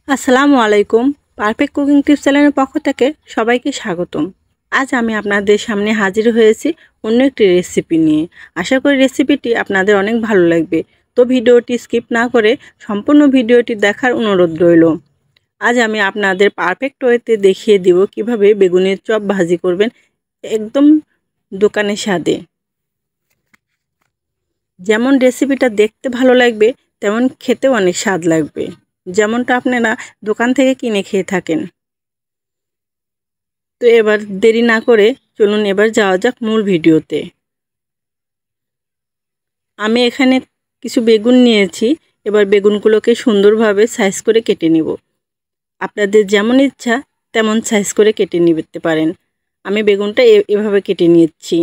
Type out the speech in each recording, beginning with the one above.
আসসালামু আলাইকুম। Perfect cooking tips চ্যানেলের পক্ষ থেকে সবাইকে স্বাগতম। আজ আমি আপনাদের সামনে হাজির হয়েছি অন্য একটি রেসিপি নিয়ে। আশা করি রেসিপিটি আপনাদের অনেক ভালো লাগবে। তো ভিডিওটি স্কিপ না করে সম্পূর্ণ ভিডিওটি দেখার অনুরোধ রইল। আজ আমি আপনাদের পারফেক্ট ওয়েতে দেখিয়ে দিব কিভাবে বেগুনের চপ ভাজি করবেন একদম দোকানের স্বাদে। যেমন রেসিপিটা দেখতে ভালো লাগবে তেমন খেতেও অনেক স্বাদ লাগবে, যেমনটা আপনারা দোকান থেকে কিনে খেয়ে থাকেন। তো এবার দেরি না করে চলুন এবার যাওয়া যাক মূল ভিডিওতে। আমি এখানে কিছু বেগুন নিয়েছি। এবার বেগুনগুলোকে সুন্দরভাবে সাইজ করে কেটে নিব। আপনাদের যেমন ইচ্ছা তেমন সাইজ করে কেটে নিতে পারেন। আমি বেগুনটা এভাবে কেটে নিচ্ছি।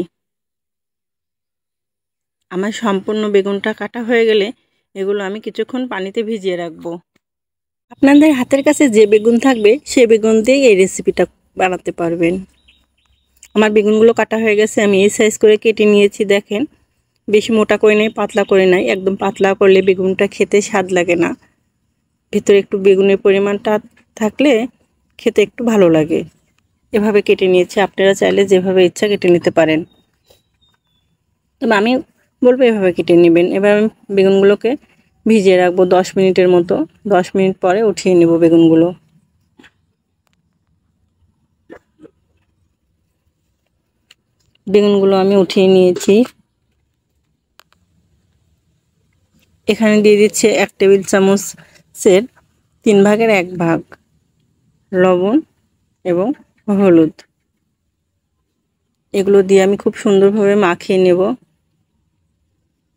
আমার সম্পূর্ণ বেগুনটা কাটা হয়ে গেলে এগুলো আমি কিছুক্ষণ পানিতে ভিজিয়ে রাখবো। আপনাদের হাতের কাছে যে বেগুন থাকবে সেই বেগুন দিয়ে এই রেসিপিটা বানাতে পারবেন। আমার বেগুনগুলো কাটা হয়ে গেছে, আমি এই সাইজ করে কেটে নিয়েছি। দেখেন, বেশি মোটা করে নেই, পাতলা করে নাই। একদম পাতলা করলে বেগুনটা খেতে স্বাদ লাগে না। ভিতরে একটু বেগুনের পরিমাণটা থাকলে খেতে একটু ভালো লাগে। এভাবে কেটে নিয়েছি, আপনারা চাইলে যেভাবে ইচ্ছা কেটে নিতে পারেন। তবে আমি বলবো এভাবে কেটে নেবেন। এবার আমি বেগুনগুলোকে ভিজিয়ে রাখবো 10 মিনিটের মতো। 10 মিনিট পরে উঠিয়ে নেব বেগুনগুলো। বেগুনগুলো আমি উঠিয়ে নিয়েছি। এখানে দিয়ে দিচ্ছে 1 টেবিল চামচের 3 ভাগের 1 ভাগ লবণ এবং হলুদ। এগুলো দিয়ে আমি খুব সুন্দরভাবে মাখিয়ে নেব।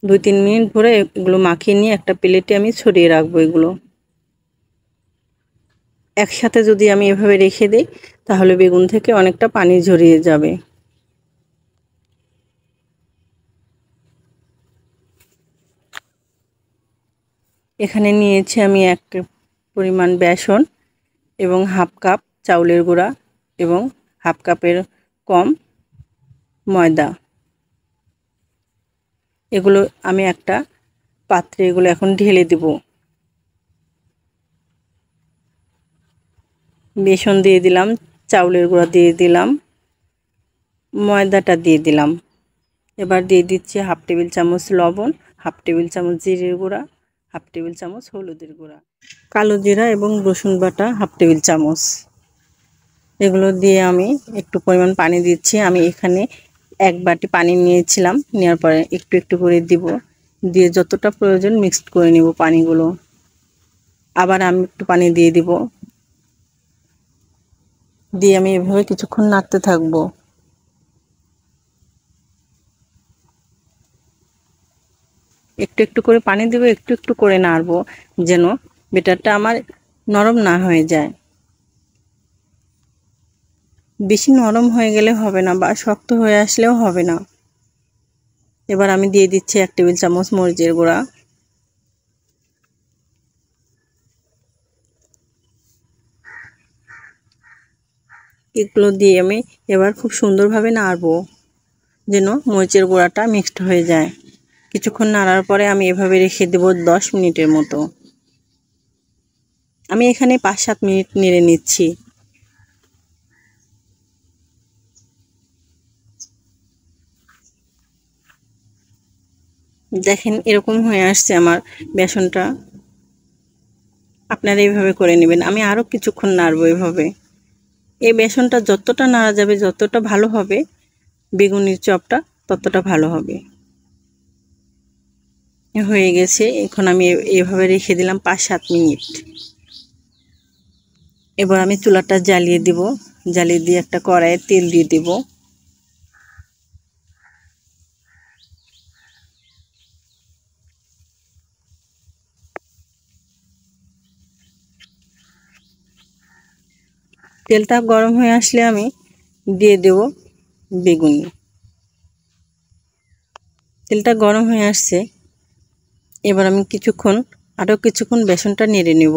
2-3 মিনিট ধরে এগুলো মাখিয়ে নিয়ে একটা প্লেটে আমি ছড়িয়ে রাখবো। এগুলো একসাথে যদি আমি এভাবে রেখে দিই তাহলে বেগুন থেকে অনেকটা পানি ঝরিয়ে যাবে। এখানে নিয়েছি আমি 1 কাপ পরিমাণ বেসন এবং হাফ কাপ চাউলের গুঁড়া এবং হাফ কাপের কম ময়দা। এগুলো আমি একটা পাত্রে এগুলো এখন ঢেলে দেব। বেসন দিয়ে দিলাম, চাউলের গুঁড়া দিয়ে দিলাম, ময়দাটা দিয়ে দিলাম। এবার দিয়ে দিচ্ছি হাফ টেবিল চামচ লবণ, হাফ টেবিল চামচ জিরের গুঁড়া, হাফ টেবিল চামচ হলুদের গুঁড়া, কালো জিরা এবং রসুন বাটা হাফ টেবিল চামচ। এগুলো দিয়ে আমি একটু পরিমাণ পানি দিচ্ছি। আমি এখানে 1 বাটি পানি নিয়েছিলাম, নেওয়ার পরে একটু একটু করে দিব, দিয়ে যতটা প্রয়োজন মিক্সড করে নিব পানিগুলো। আবার আমি একটু পানি দিয়ে দিব, দিয়ে আমি এভাবে কিছুক্ষণ নাড়তে থাকবো। একটু একটু করে পানি দেব, একটু একটু করে নাড়বো যেন ব্যাটারটা আমার নরম না হয়ে যায়। বেশি নরম হয়ে গেলে হবে না বা শক্ত হয়ে আসলেও হবে না। এবার আমি দিয়ে দিচ্ছি 1 টেবিল চামচ মরিচের গুঁড়া। এগুলো দিয়ে আমি এবার খুব সুন্দরভাবে নাড়বো যেন মরিচের গুঁড়াটা মিক্সড হয়ে যায়। কিছুক্ষণ নাড়ার পরে আমি এভাবে রেখে দেব 10 মিনিটের মতো। আমি এখানে 5-7 মিনিট নেড়ে নিচ্ছি। দেখেন এরকম হয়ে আসছে আমার বেসনটা। আপনারা এইভাবে করে নেবেন। আমি আরও কিছুক্ষণ নাড়বো এভাবে। এই বেসনটা যতটা নাড়া যাবে, যতটা ভালো হবে বেগুনের চপটা ততটা ভালো হবে। হয়ে গেছে, এখন আমি এভাবে রেখে দিলাম 5-7 মিনিট। এবার আমি চুলাটা জ্বালিয়ে দিব। জ্বালিয়ে দিয়ে একটা কড়াইয়ে তেল দিয়ে দেব। তেলটা গরম হয়ে আসলে আমি দিয়ে দেব বেগুন। তেলটা গরম হয়ে আসছে, এবার আমি আরও কিছুক্ষণ বেসনটা নেড়ে নেব।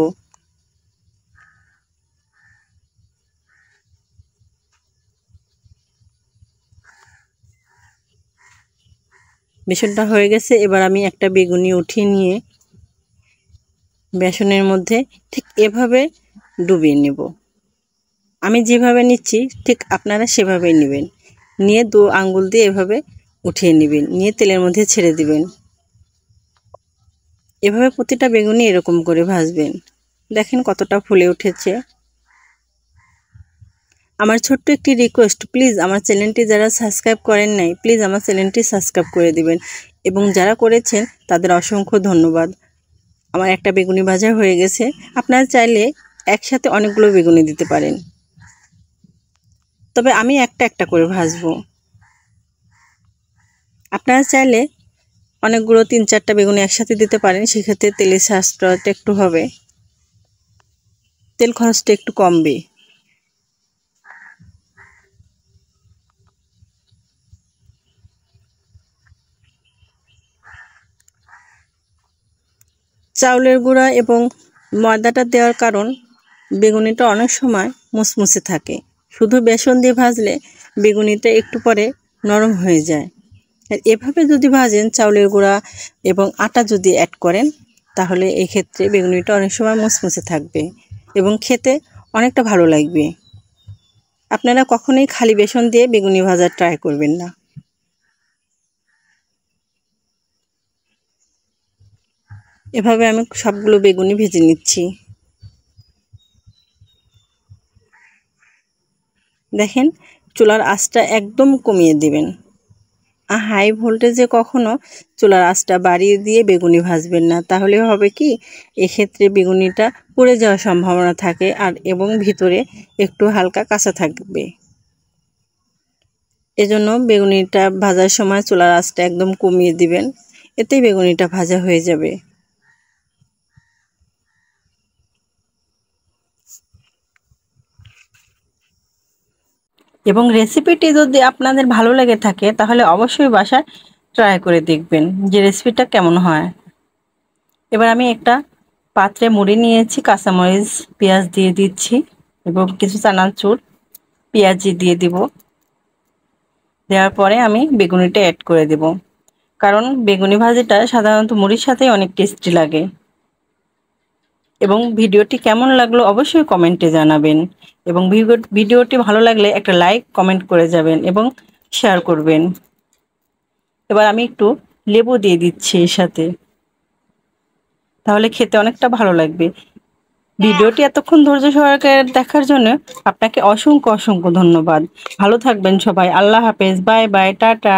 বেসনটা হয়ে গেছে, এবার আমি একটা বেগুনি উঠিয়ে নিয়ে বেসনের মধ্যে ঠিক এভাবে ডুবিয়ে নেব। আমি যেভাবে নিচ্ছি ঠিক আপনারা সেভাবেই নেবেন। নিয়ে 2 আঙ্গুল দিয়ে এভাবে উঠিয়ে নেবেন, নিয়ে তেলের মধ্যে ছেড়ে দিবেন। এভাবে প্রতিটা বেগুনই এরকম করে ভাজবেন। দেখেন কতটা ফুলে উঠেছে। আমার ছোট্ট একটি রিকোয়েস্ট, প্লিজ আমার চ্যানেলটি যারা সাবস্ক্রাইব করেন নাই প্লিজ আমার চ্যানেলটি সাবস্ক্রাইব করে দিবেন, এবং যারা করেছেন তাদের অসংখ্য ধন্যবাদ। আমার একটা বেগুনি ভাজা হয়ে গেছে। আপনারা চাইলে একসাথে অনেকগুলো বেগুনি দিতে পারেন, তবে আমি একটা একটা করে ভাজবো। আপনারা চাইলে অনেকগুলো 3-4টা বেগুনি একসাথে দিতে পারেন, সেক্ষেত্রে তেলের সাশ্রয়টা একটু হবে, তেল খরচটা একটু কমবে। চাউলের গুঁড়া এবং ময়দাটা দেওয়ার কারণ বেগুনিটা অনেক সময় মুসমুসে থাকে। শুধু বেসন দিয়ে ভাজলে বেগুনিটা একটু পরে নরম হয়ে যায়। আর এভাবে যদি ভাজেন চাউলের গুঁড়া এবং আটা যদি অ্যাড করেন, তাহলে এই ক্ষেত্রে বেগুনিটা অনেক সময় মুসমুসে থাকবে এবং খেতে অনেকটা ভালো লাগবে। আপনারা কখনোই খালি বেসন দিয়ে বেগুনি ভাজা ট্রাই করবেন না। এভাবে আমি সবগুলো বেগুনি ভেজে নিচ্ছি। দেখেন চুলার আঁচটা একদম কমিয়ে দিবেন। হাই ভোল্টেজে কখনো চুলার আঁচটা বাড়িয়ে দিয়ে বেগুনি ভাজবেন না, তাহলে হবে কি এক্ষেত্রে বেগুনিটা পুড়ে যাওয়ার সম্ভাবনা থাকে আর এবং ভিতরে একটু হালকা কাঁচা থাকবে। এজন্য বেগুনিটা ভাজার সময় চুলার আঁচটা একদম কমিয়ে দিবেন, এতেই বেগুনিটা ভাজা হয়ে যাবে। এবং রেসিপিটি যদি আপনাদের ভালো লেগে থাকে তাহলে অবশ্যই বাসায় ট্রাই করে দেখবেন যে রেসিপিটা কেমন হয়। এবার আমি একটা পাত্রে মুড়ি নিয়েছি, কাঁচামরিচ পেঁয়াজ দিয়ে দিচ্ছি এবং কিছু চানাচুর পেঁয়াজি দিয়ে দিব। দেওয়ার পরে আমি বেগুনিটা অ্যাড করে দেব, কারণ বেগুনি ভাজিটা সাধারণত মুড়ির সাথে অনেক টেস্টি লাগে। এবং ভিডিওটি কেমন লাগলো অবশ্যই কমেন্টে জানাবেন, এবং ভিডিওটি ভালো লাগলে একটা লাইক কমেন্ট করে যাবেন এবং শেয়ার করবেন। এবার আমি একটু লেবু দিয়ে দিচ্ছি এর সাথে, তাহলে খেতে অনেকটা ভালো লাগবে। ভিডিওটি এতক্ষণ ধৈর্য সহকারে দেখার জন্য আপনাকে অসংখ্য অসংখ্য ধন্যবাদ। ভালো থাকবেন সবাই। আল্লাহ হাফেজ, বাই বাই, টাটা।